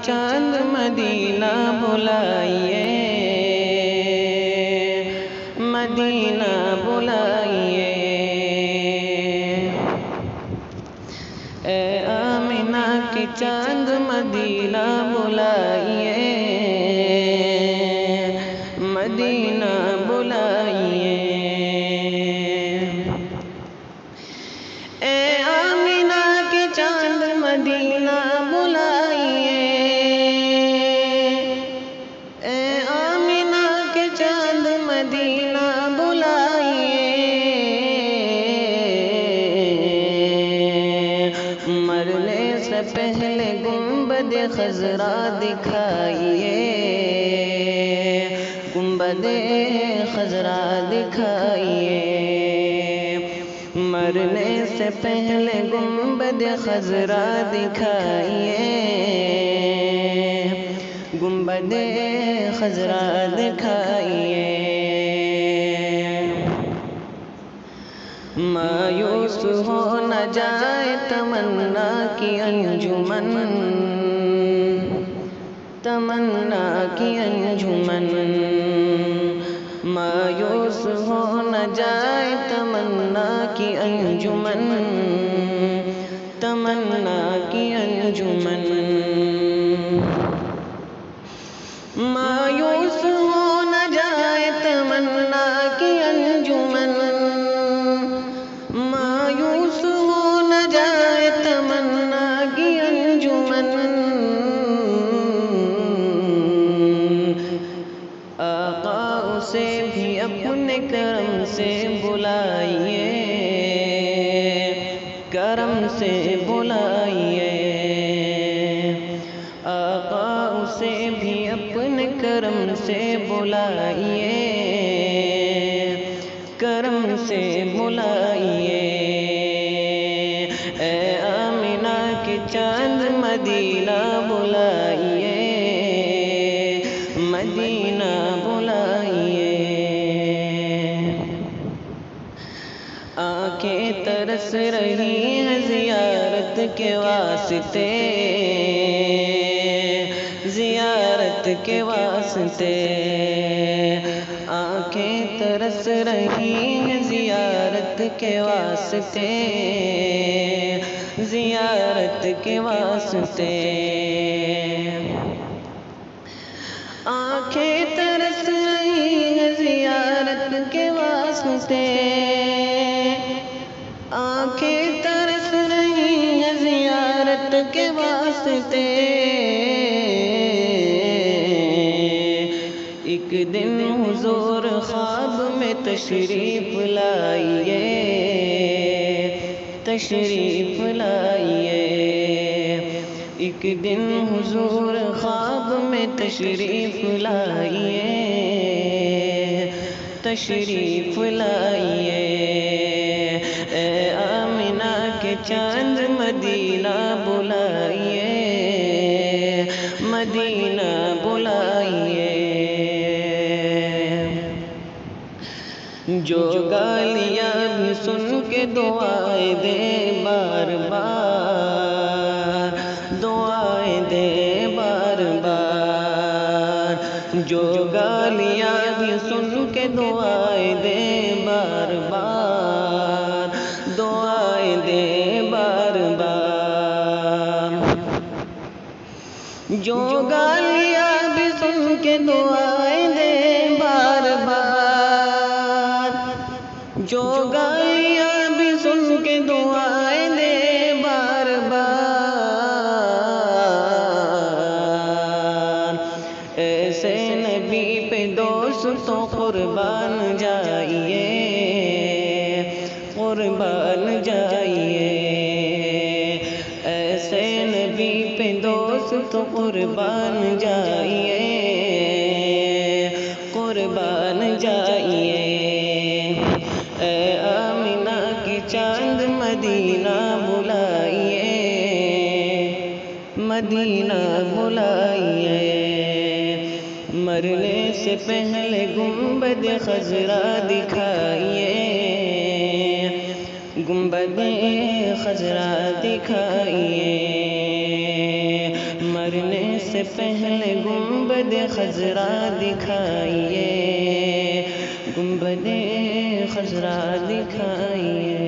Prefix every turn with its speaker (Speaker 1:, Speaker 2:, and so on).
Speaker 1: چاند مدینہ بلائیے، مدینہ بلائیے۔ اے آمنہ کے چاند مدینہ بلائیے، مدینہ بلائیے۔ اے آمنہ کے چاند مدینہ بلائیے، اے آمنہ کے چاند مدینہ بلائیے۔ مرنے سے پہلے گنبد خضرا دکھائیے، گنبد خضرا دکھائیے۔ مرنے سے پہلے گنبد خضرا دکھائیے، گنبد خضرا دکھائیے۔ مایوس ہو نہ جائے تمنا کی انجمن، تمنا کی انجمن۔ مایوس ہو نہ جائے تمنا کی انجمن، تمنا کی انجمن۔ مایوس ہو نہ جائے تمنا کی انجمن، مایوس ہو نہ جائے تمنا کی انجمن۔ آقا اسے بھی اپنے کرم سے بلائیے، کرم سے بلائیے۔ آقا اسے بھی اپنے کرم سے بلائیے، کرم سے بلائیے۔ اے آمنہ کے چاند مدینہ بلائیے، مدینہ بلائیے۔ آنکھیں ترس رہی ہیں زیارت کے واسطے، زیارت کے واسطے۔ آنکھیں ترس رہی ہیں زیارت کے واسطے، زیارت کے واسطے۔ آنکھیں ترس رہی ہیں زیارت کے واسطے، آنکھیں ترس رہی ہیں زیارت کے واسطے۔ ایک دن حضور خواب میں تشریف لائیے، تشریف لائیے۔ ایک دن حضور خواب میں تشریف لائیے، تشریف لائیے۔ اے آمنہ کے چاند مدینہ بلائیے، مدینہ بلائیے۔ جو گالیاں بھی سن کے دعائیں دے بار بار، دعائیں دے بار بار۔ جو گالیاں بھی سن کے دعائیں دے بار بار، دعائیں دے بار بار۔ جو گالیاں بھی سن کے دعائیں دے بار بار، جو گالیاں بھی سن کے دعائیں دے بار بار۔ ایسے نبی پہ دوستوں قربان جائیے، قربان جائیے۔ ایسے نبی پہ دوستوں قربان جائیے، قربان جائیے۔ اے آمنہ کی چاند مدینہ بلائیے، مدینہ بلائیے۔ مرنے سے پہلے گنبد خضرا دکھائیے، گنبد خضرا دکھائیے۔ مرنے سے پہلے گنبد خضرا دکھائیے، گنبد خضرا دکھائیے۔